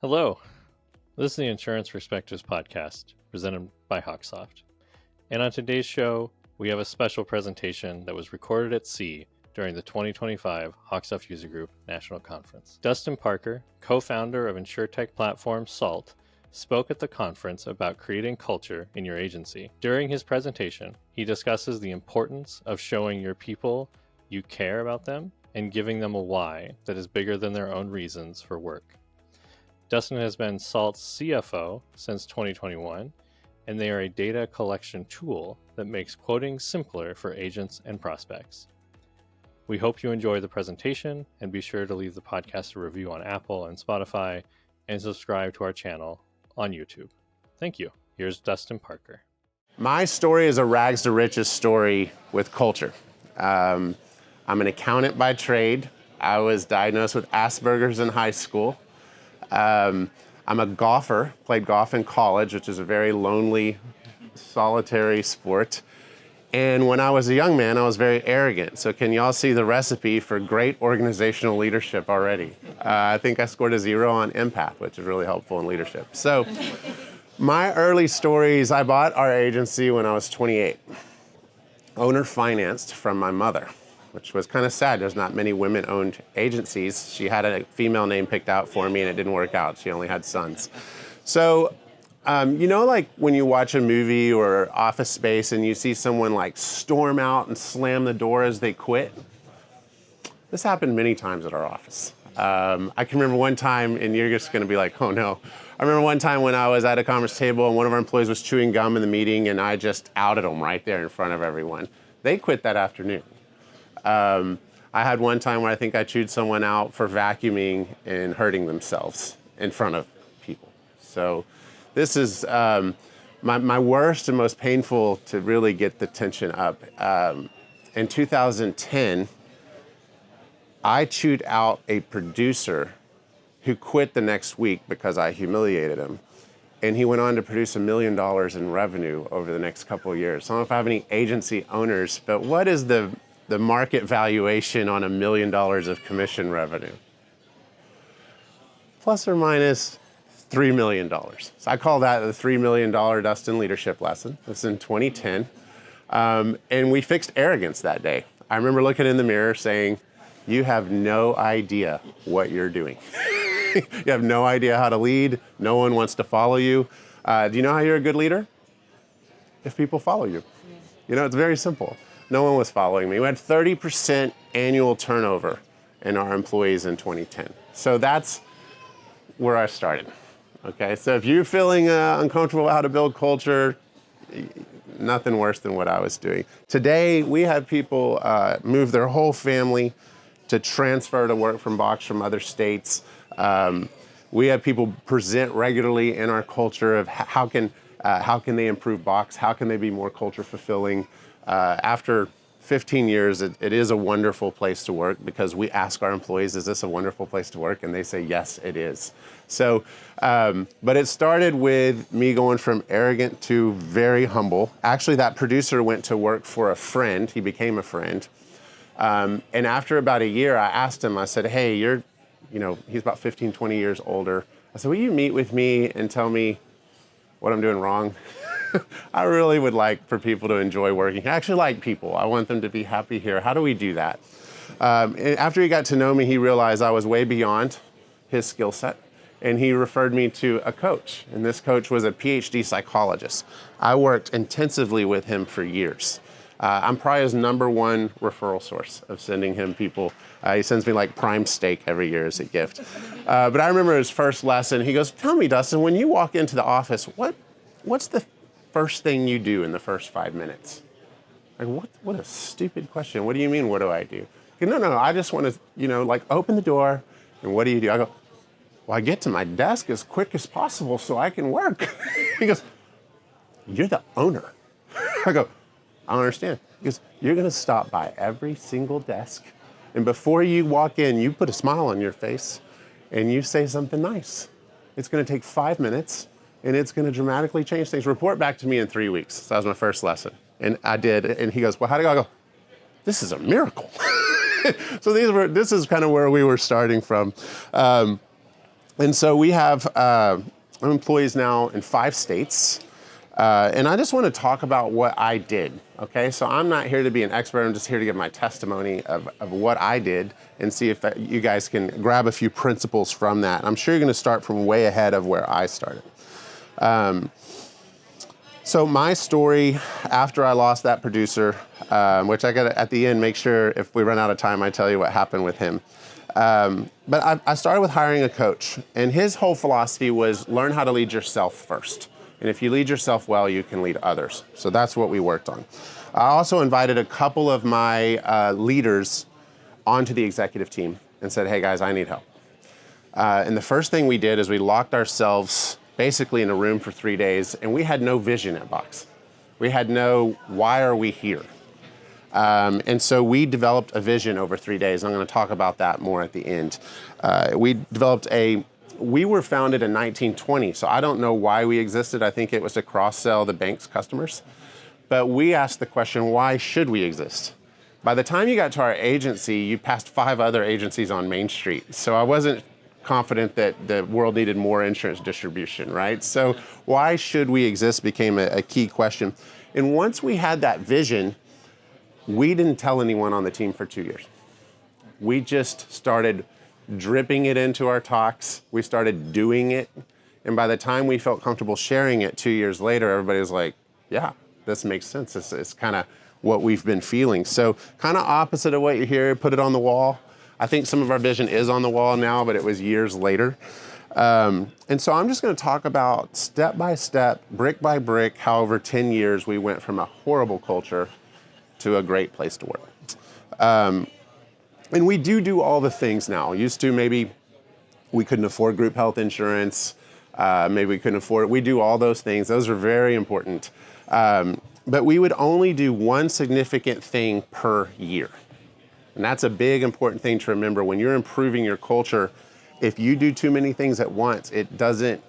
Hello, this is the Insurance Perspectives podcast presented by HawkSoft. And on today's show, we have a special presentation that was recorded at sea during the 2025 HawkSoft User Group National Conference. Dustin Parker, co-founder of insurtech platform Salt, spoke at the conference about creating culture in your agency. During his presentation, he discusses the importance of showing your people you care about them and giving them a why that is bigger than their own reasons for work. Dustin has been Salt's CFO since 2021, and they are a data collection tool that makes quoting simpler for agents and prospects. We hope you enjoy the presentation, and be sure to leave the podcast a review on Apple and Spotify, and subscribe to our channel on YouTube. Thank you. Here's Dustin Parker. My story is a rags to riches story with culture. I'm an accountant by trade. I was diagnosed with Asperger's in high school. I'm a golfer, played golf in college, which is a very lonely, solitary sport. And when I was a young man, I was very arrogant. So can y'all see the recipe for great organizational leadership already? I think I scored a 0 on empath, which is really helpful in leadership. So my early stories, I bought our agency when I was 28. Owner financed from my mother, which was kind of sad. There's not many women-owned agencies. She had a female name picked out for me, and it didn't work out. She only had sons. So, like when you watch a movie or Office Space and you see someone like storm out and slam the door as they quit? This happened many times at our office. I can remember one time, and you're just going to be like, oh no. I remember one time when I was at a conference table and one of our employees was chewing gum in the meeting, and I just outed them right there in front of everyone. They quit that afternoon. I had one time where I think I chewed someone out for vacuuming and hurting themselves in front of people. So this is my worst and most painful to really get the tension up. In 2010, I chewed out a producer who quit the next week because I humiliated him. And he went on to produce $1 million in revenue over the next couple of years. So I don't know if I have any agency owners, but what is the market valuation on $1 million of commission revenue? Plus or minus $3 million. So I call that the $3 million Dustin leadership lesson. It's in 2010. And we fixed arrogance that day. I remember looking in the mirror saying, you have no idea what you're doing. You have no idea how to lead. No one wants to follow you. Do you know how you're a good leader? If people follow you. It's very simple. No one was following me. We had 30% annual turnover in our employees in 2010. So that's where I started. Okay, so if you're feeling uncomfortable about how to build culture, nothing worse than what I was doing. Today, we have people move their whole family to transfer to work from Box from other states. We have people present regularly in our culture of how can they improve Box, how can they be more culture fulfilling. After 15 years, it is a wonderful place to work because we ask our employees, is this a wonderful place to work? And they say, yes, it is. So, but it started with me going from arrogant to very humble. Actually, that producer went to work for a friend. He became a friend. And after about a year, I asked him, I said, hey, he's about 15, 20 years older. I said, will you meet with me and tell me what I'm doing wrong? I really would like for people to enjoy working. I actually like people. I want them to be happy here. How do we do that? And after he got to know me, he realized I was way beyond his skill set, and he referred me to a coach. And this coach was a PhD psychologist. I worked intensively with him for years. I'm probably his #1 referral source of sending him people. He sends me like prime steak every year as a gift. But I remember his first lesson. He goes, tell me, Dustin, when you walk into the office, what's the first thing you do in the first 5 minutes? Like, what a stupid question. What do you mean, what do I do? No, I just want to, open the door, and what do you do? I go, well, I get to my desk as quick as possible so I can work. He goes, you're the owner. I go, I don't understand. He goes, you're going to stop by every single desk, and before you walk in, you put a smile on your face, and you say something nice. It's going to take 5 minutes, and it's going to dramatically change things. Report back to me in 3 weeks. So that was my first lesson. And I did. And he goes, well, how'd it go? I go, this is a miracle. So this is kind of where we were starting from. And so we have employees now in 5 states. And I just want to talk about what I did, okay? So I'm not here to be an expert. I'm just here to give my testimony of what I did and see if you guys can grab a few principles from that. I'm sure you're going to start from way ahead of where I started. So my story after I lost that producer, which I got to, at the end, make sure if we run out of time, I tell you what happened with him. But I started with hiring a coach, and his whole philosophy was learn how to lead yourself first. And if you lead yourself well, you can lead others. So that's what we worked on. I also invited a couple of my leaders onto the executive team and said, hey guys, I need help. And the first thing we did is we locked ourselves basically in a room for 3 days, and we had no vision at Box. We had no, why are we here? And so we developed a vision over 3 days. I'm going to talk about that more at the end. We were founded in 1920, so I don't know why we existed. I think it was to cross-sell the bank's customers. But we asked the question, why should we exist? By the time you got to our agency, you passed 5 other agencies on Main Street. So I wasn't confident that the world needed more insurance distribution, right? So why should we exist became a key question. And once we had that vision, we didn't tell anyone on the team for 2 years. We just started dripping it into our talks. We started doing it. And by the time we felt comfortable sharing it 2 years later, everybody was like, yeah, this makes sense. It's kind of what we've been feeling. So kind of opposite of what you hear, put it on the wall. I think some of our vision is on the wall now, but it was years later. And so I'm just going to talk about step by step, brick by brick, how over 10 years we went from a horrible culture to a great place to work. And we do all the things now. Used to, maybe we couldn't afford group health insurance. Maybe we couldn't afford it. We do all those things. Those are very important. But we would only do one significant thing per year. And that's a big, important thing to remember. When you're improving your culture, if you do too many things at once, it doesn't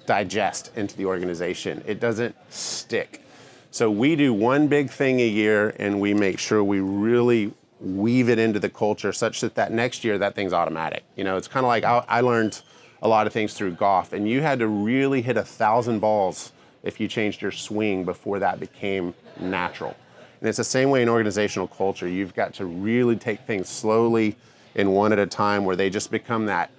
digest into the organization. It doesn't stick. So we do one big thing a year, and we make sure we really weave it into the culture such that next year that thing's automatic. You know, it's kind of like I learned a lot of things through golf, and you had to really hit 1,000 balls if you changed your swing before that became natural. And it's the same way in organizational culture. You've got to really take things slowly and one at a time, where they just become that.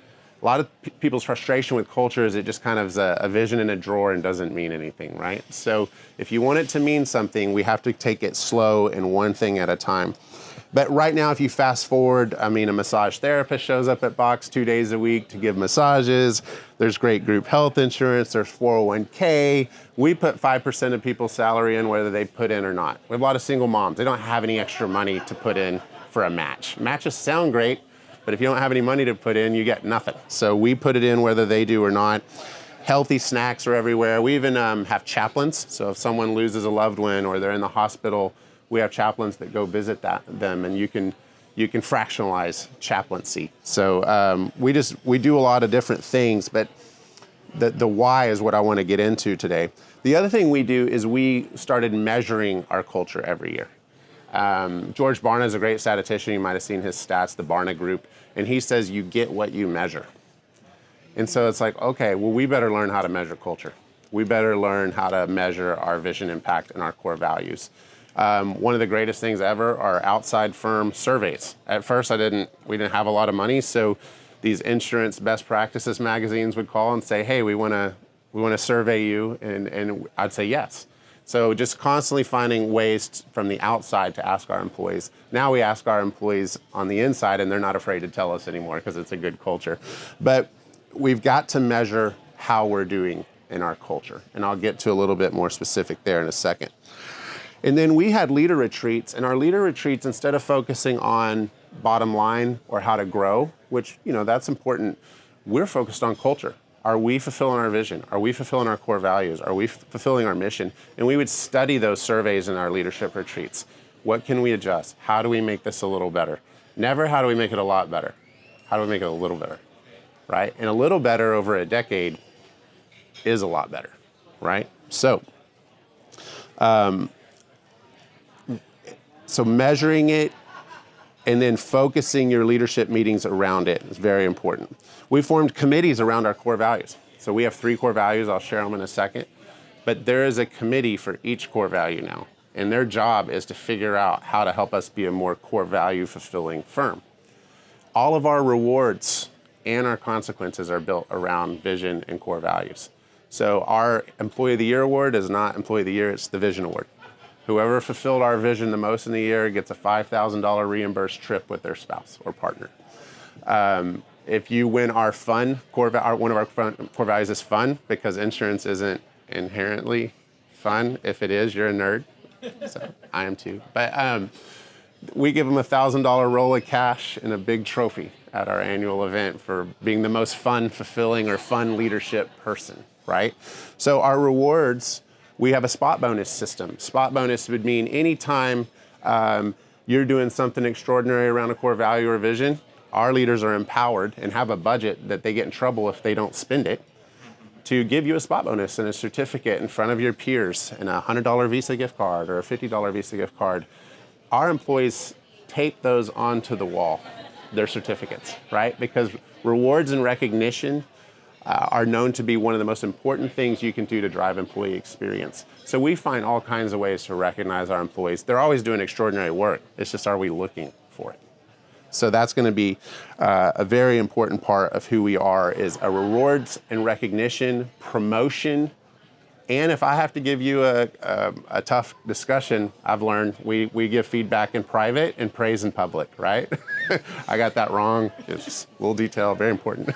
A lot of people's frustration with culture is it just kind of is a vision in a drawer and doesn't mean anything, right? So if you want it to mean something, we have to take it slow and one thing at a time. But right now, if you fast forward, I mean, a massage therapist shows up at Box 2 days a week to give massages. There's great group health insurance. There's 401k. We put 5% of people's salary in, whether they put in or not. We have a lot of single moms. They don't have any extra money to put in for a match. Matches sound great, but if you don't have any money to put in, you get nothing. So we put it in whether they do or not. Healthy snacks are everywhere. We even have chaplains. So if someone loses a loved one or they're in the hospital, we have chaplains that go visit them, and you can fractionalize chaplaincy. So we do a lot of different things, but the why is what I want to get into today. The other thing we do is we started measuring our culture every year. George Barna is a great statistician. You might have seen his stats, the Barna Group, and he says you get what you measure. And so it's like, okay, well, we better learn how to measure culture. We better learn how to measure our vision, impact, and our core values. One of the greatest things ever are outside firm surveys. At first, we didn't have a lot of money, so these insurance best practices magazines would call and say, hey, we want to survey you, and I'd say yes. So just constantly finding ways from the outside to ask our employees. Now we ask our employees on the inside, and they're not afraid to tell us anymore because it's a good culture. But we've got to measure how we're doing in our culture, and I'll get to a little bit more specific there in a second. And then we had leader retreats, and our leader retreats, instead of focusing on bottom line or how to grow, which, you know, that's important, we're focused on culture. Are we fulfilling our vision? Are we fulfilling our core values? Are we fulfilling our mission? And we would study those surveys in our leadership retreats. What can we adjust? How do we make this a little better? Never how do we make it a lot better. How do we make it a little better, right? And a little better over a decade is a lot better, right? So measuring it, and then focusing your leadership meetings around it is very important. We formed committees around our core values. So we have 3 core values. I'll share them in a second. But there is a committee for each core value now. And their job is to figure out how to help us be a more core value fulfilling firm. All of our rewards and our consequences are built around vision and core values. So our Employee of the Year award is not Employee of the Year, it's the Vision Award. Whoever fulfilled our vision the most in the year gets a $5,000 reimbursed trip with their spouse or partner. If you win our fun, one of our core values is fun, because insurance isn't inherently fun. If it is, you're a nerd. So I am too. But we give them a $1,000 roll of cash and a big trophy at our annual event for being the most fun, fulfilling, or fun leadership person, right? So our rewards, we have a spot bonus system. Spot bonus would mean anytime you're doing something extraordinary around a core value or vision, our leaders are empowered and have a budget that they get in trouble if they don't spend it, to give you a spot bonus and a certificate in front of your peers and a $100 Visa gift card or a $50 Visa gift card. Our employees tape those onto the wall, their certificates, right? Because rewards and recognition are known to be one of the most important things you can do to drive employee experience. So we find all kinds of ways to recognize our employees. They're always doing extraordinary work. It's just, are we looking for it? So that's going to be a very important part of who we are, is a rewards and recognition, promotion. And if I have to give you a tough discussion, I've learned we give feedback in private and praise in public, right? I got that wrong. It's just a little detail, very important.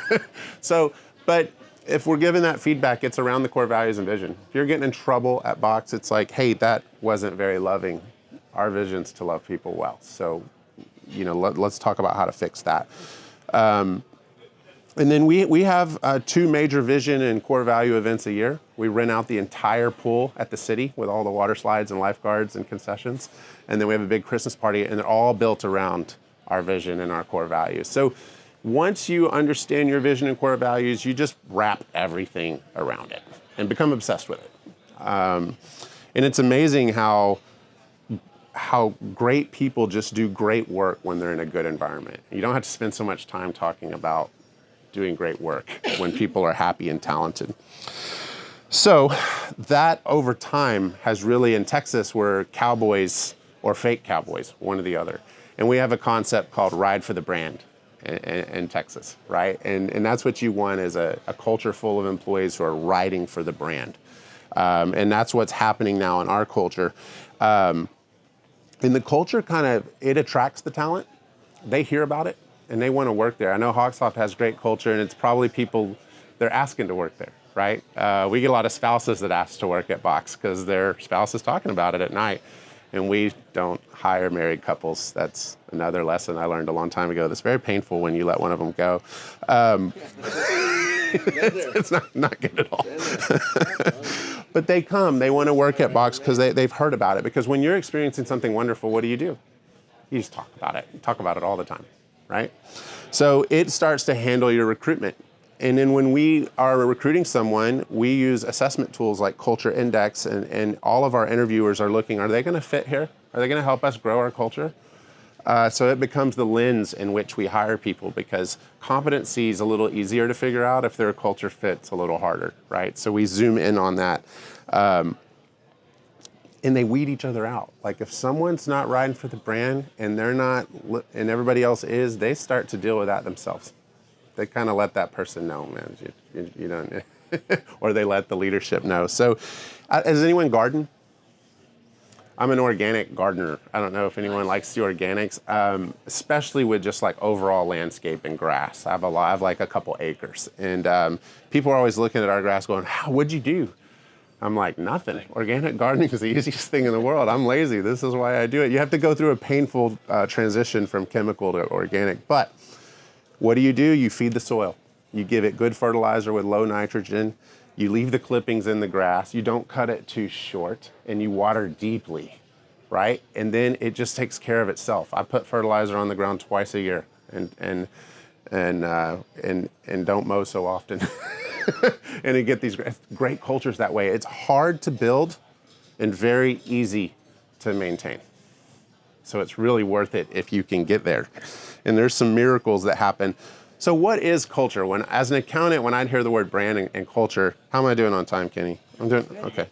But if we're giving that feedback, it's around the core values and vision. If you're getting in trouble at Box, it's like, hey, that wasn't very loving. Our vision's to love people well. So, let's talk about how to fix that. And then we have 2 major vision and core value events a year. We rent out the entire pool at the city with all the water slides and lifeguards and concessions. And then we have a big Christmas party, and they're all built around our vision and our core values. So once you understand your vision and core values, you just wrap everything around it and become obsessed with it. And it's amazing how great people just do great work when they're in a good environment. You don't have to spend so much time talking about doing great work when people are happy and talented. So that over time has really, in Texas, we're cowboys or fake cowboys, one or the other. And we have a concept called Ride for the Brand in Texas, right? And that's what you want, is a culture full of employees who are riding for the brand. And that's what's happening now in our culture. And the culture it attracts the talent. They hear about it and they want to work there. I know HawkSoft has great culture, and it's probably people, they're asking to work there, right? We get a lot of spouses that ask to work at Box because their spouse is talking about it at night. And we don't hire married couples. That's another lesson I learned a long time ago. That's very painful when you let one of them go. It's not good at all. But they come, they want to work at Box because they've heard about it. Because when you're experiencing something wonderful, what do? You just talk about it. You talk about it all the time, right? So it starts to handle your recruitment. And then when we are recruiting someone, we use assessment tools like Culture Index, and all of our interviewers are looking, are they going to fit here? Are they going to help us grow our culture? So it becomes the lens in which we hire people, because competency is a little easier to figure out. If their culture fits, a little harder, right? So we zoom in on that. And they weed each other out. Like if someone's not riding for the brand and they're not, and everybody else is, they start to deal with that themselves. They kind of let that person know, man, you don't, or they let the leadership know. So has anyone garden? I'm an organic gardener. I don't know if anyone likes the organics, especially with just like overall landscape and grass. I have like a couple acres, and people are always looking at our grass going, what'd you do? I'm like, nothing. Organic gardening is the easiest thing in the world. I'm lazy. This is why I do it. You have to go through a painful transition from chemical to organic, but what do? You feed the soil. You give it good fertilizer with low nitrogen. You leave the clippings in the grass. You don't cut it too short, and you water deeply, right? And then it just takes care of itself. I put fertilizer on the ground twice a year, and don't mow so often. And you get these great cultures that way. It's hard to build and very easy to maintain. So it's really worth it if you can get there. And there's some miracles that happen. So what is culture? As an accountant, when I'd hear the word brand and culture, how am I doing on time, Kenny? I'm doing, okay.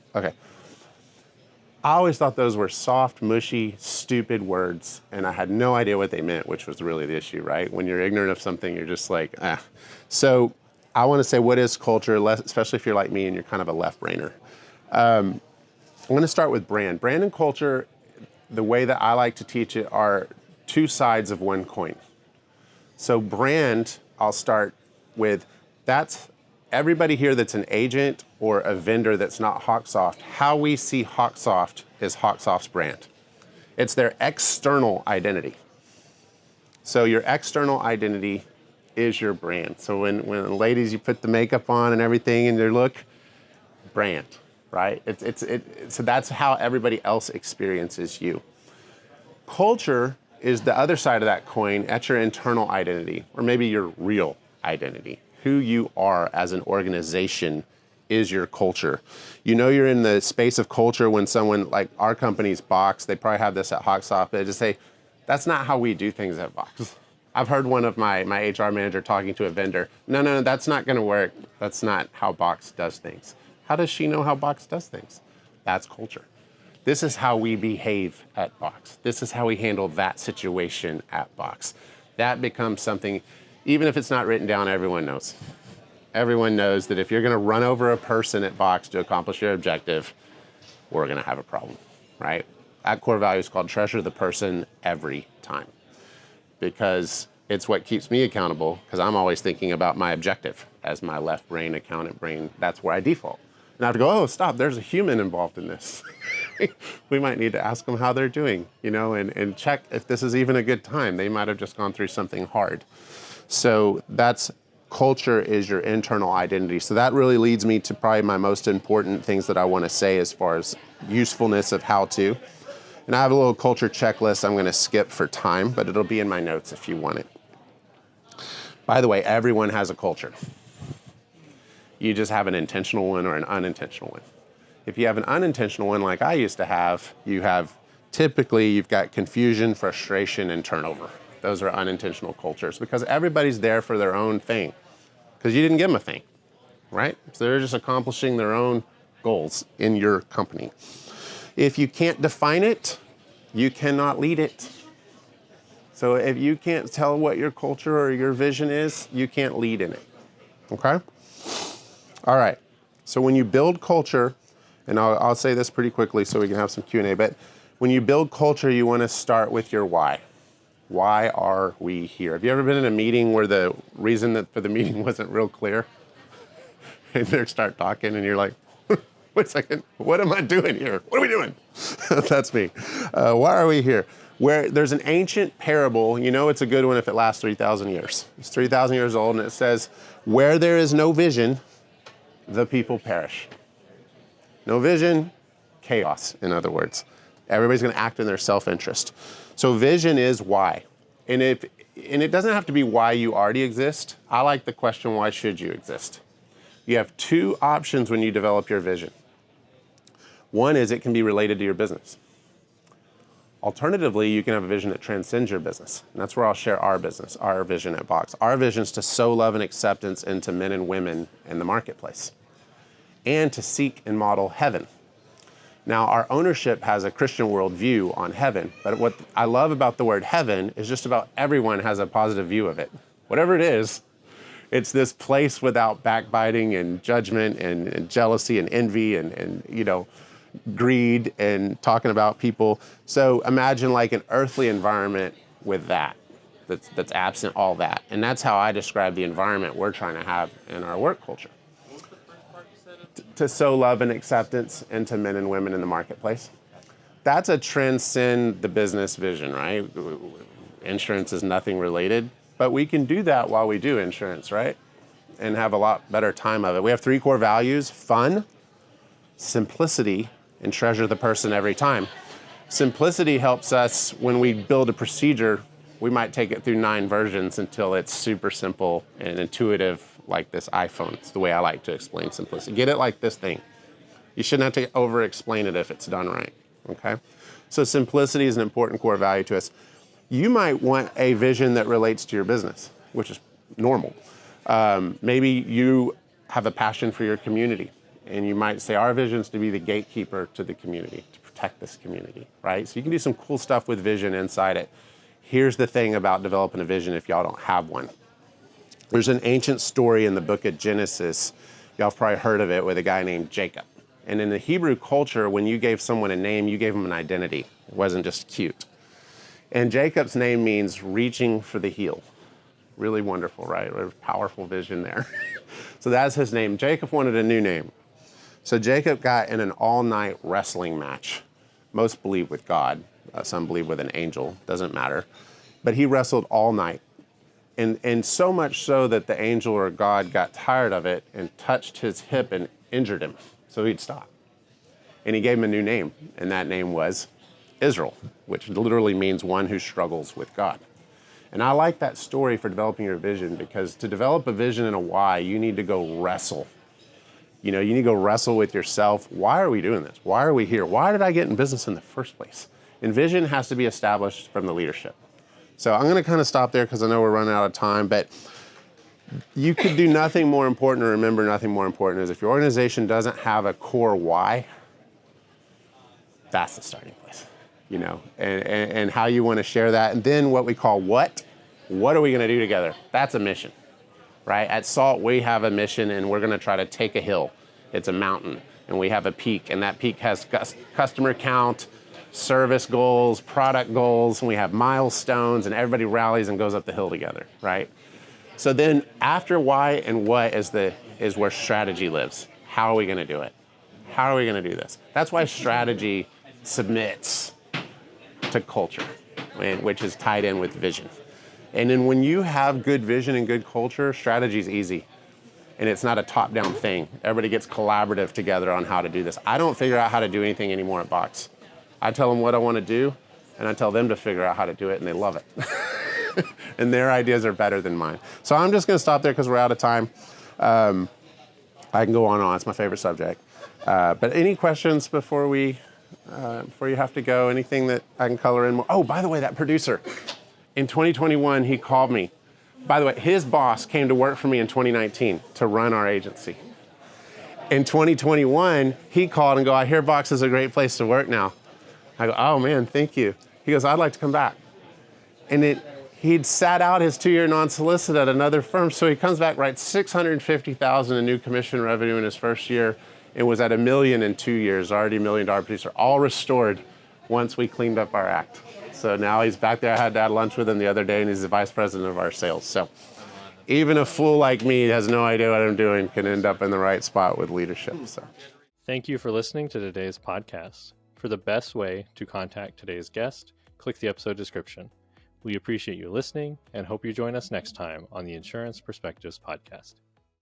I always thought those were soft, mushy, stupid words, and I had no idea what they meant, which was really the issue, right? When you're ignorant of something, you're just like, ah. So I want to say, what is culture, especially if you're like me and you're kind of a left-brainer? I'm going to start with brand. Brand and culture, the way that I like to teach it, are two sides of one coin. So brand, I'll start with, that's everybody here that's an agent or a vendor that's not HawkSoft. How we see HawkSoft is HawkSoft's brand. It's their external identity. So your external identity is your brand. So when ladies, you put the makeup on and everything and your look, brand, right? So that's how everybody else experiences you. Culture is the other side of that coin. At your internal identity, or maybe your real identity. Who you are as an organization is your culture. You know you're in the space of culture when someone, like our company's Box, they probably have this at HawkSoft, they just say, that's not how we do things at Box. I've heard one of my HR manager talking to a vendor, no, that's not gonna work. That's not how Box does things. How does she know how Box does things? That's culture. This is how we behave at Box. This is how we handle that situation at Box. That becomes something, even if it's not written down, everyone knows. Everyone knows that if you're gonna run over a person at Box to accomplish your objective, we're gonna have a problem, right? That core value is called treasure the person every time, because it's what keeps me accountable, because I'm always thinking about my objective as my left brain, accountant brain. That's where I default. And I have to go, oh, stop, there's a human involved in this. We might need to ask them how they're doing, and check if this is even a good time. They might have just gone through something hard. So that's culture is your internal identity. So that really leads me to probably my most important things that I want to say as far as usefulness of how to. And I have a little culture checklist I'm going to skip for time, but it'll be in my notes if you want it. By the way, everyone has a culture. You just have an intentional one or an unintentional one. If you have an unintentional one like I used to have, you've got confusion, frustration, and turnover. Those are unintentional cultures because everybody's there for their own thing because you didn't give them a thing, right? So they're just accomplishing their own goals in your company. If you can't define it, you cannot lead it. So if you can't tell what your culture or your vision is, you can't lead in it, okay? All right, so when you build culture, and I'll say this pretty quickly so we can have some Q&A, but when you build culture, you want to start with your why. Why are we here? Have you ever been in a meeting where the reason for the meeting wasn't real clear? And they start talking and you're like, wait a second, what am I doing here? What are we doing? That's me. Why are we here? Where there's an ancient parable, it's a good one if it lasts 3,000 years. It's 3,000 years old and it says, where there is no vision, the people perish. No vision, chaos, in other words. Everybody's going to act in their self-interest. So vision is why. And it doesn't have to be why you already exist. I like the question, why should you exist? You have two options when you develop your vision. One is it can be related to your business. Alternatively, you can have a vision that transcends your business. And that's where I'll share our business, our vision at Box. Our vision is to sow love and acceptance into men and women in the marketplace and to seek and model heaven. Now, our ownership has a Christian worldview on heaven, but what I love about the word heaven is just about everyone has a positive view of it. Whatever it is, it's this place without backbiting and judgment and jealousy and envy and greed and talking about people. So imagine like an earthly environment with that's absent all that. And that's how I describe the environment we're trying to have in our work culture. To sow love and acceptance into men and women in the marketplace. That's a transcend the business vision, right? Insurance is nothing related, but we can do that while we do insurance, right? And have a lot better time of it. We have 3 core values: fun, simplicity, and treasure the person every time. Simplicity helps us when we build a procedure. We might take it through 9 versions until it's super simple and intuitive, like this iPhone. It's the way I like to explain simplicity. Get it like this thing. You shouldn't have to over-explain it if it's done right, okay? So simplicity is an important core value to us. You might want a vision that relates to your business, which is normal. Maybe you have a passion for your community, and you might say, our vision is to be the gatekeeper to the community, to protect this community, right? So you can do some cool stuff with vision inside it. Here's the thing about developing a vision if y'all don't have one. There's an ancient story in the book of Genesis, y'all have probably heard of it, with a guy named Jacob. And in the Hebrew culture, when you gave someone a name, you gave them an identity. It wasn't just cute. And Jacob's name means reaching for the heel. Really wonderful, right? A powerful vision there. So that's his name. Jacob wanted a new name. So Jacob got in an all-night wrestling match. Most believe with God. Some believe with an angel. Doesn't matter. But he wrestled all night. And so much so that the angel or God got tired of it and touched his hip and injured him. So he'd stop. And he gave him a new name. And that name was Israel, which literally means one who struggles with God. And I like that story for developing your vision, because to develop a vision and a why, you need to go wrestle. You need to go wrestle with yourself. Why are we doing this? Why are we here? Why did I get in business in the first place? And vision has to be established from the leadership. So I'm going to kind of stop there because I know we're running out of time, but you could do nothing more important, or remember nothing more important, is if your organization doesn't have a core why, that's the starting place. And how you want to share that. And then what we call what are we going to do together? That's a mission, right? At SALT, we have a mission, and we're going to try to take a hill. It's a mountain, and we have a peak, and that peak has customer count, service goals, product goals, and we have milestones, and everybody rallies and goes up the hill together, right? So then after why and what is where strategy lives. How are we going to do it? How are we going to do this? That's why strategy submits to culture, which is tied in with vision. And then when you have good vision and good culture, strategy is easy. And it's not a top-down thing. Everybody gets collaborative together on how to do this. I don't figure out how to do anything anymore at Box. I tell them what I want to do, and I tell them to figure out how to do it, and they love it. And their ideas are better than mine. So I'm just going to stop there because we're out of time. I can go on and on. It's my favorite subject. But any questions before you have to go? Anything that I can color in more? Oh, by the way, that producer. In 2021, he called me. By the way, his boss came to work for me in 2019 to run our agency. In 2021, he called and go, I hear Box is a great place to work now. I go, oh man, thank you. He goes, I'd like to come back. And he'd sat out his 2-year non-solicit at another firm, so he comes back, writes $650,000 in new commission revenue in his first year, and was at $1 million in 2 years, already $1 million producer, all restored once we cleaned up our act. So now he's back there. I had to have lunch with him the other day, and he's the vice president of our sales. So even a fool like me has no idea what I'm doing can end up in the right spot with leadership. So Thank you for listening to today's podcast. For the best way to contact today's guest, click the episode description. We appreciate you listening and hope you join us next time on the Insurance Perspectives Podcast.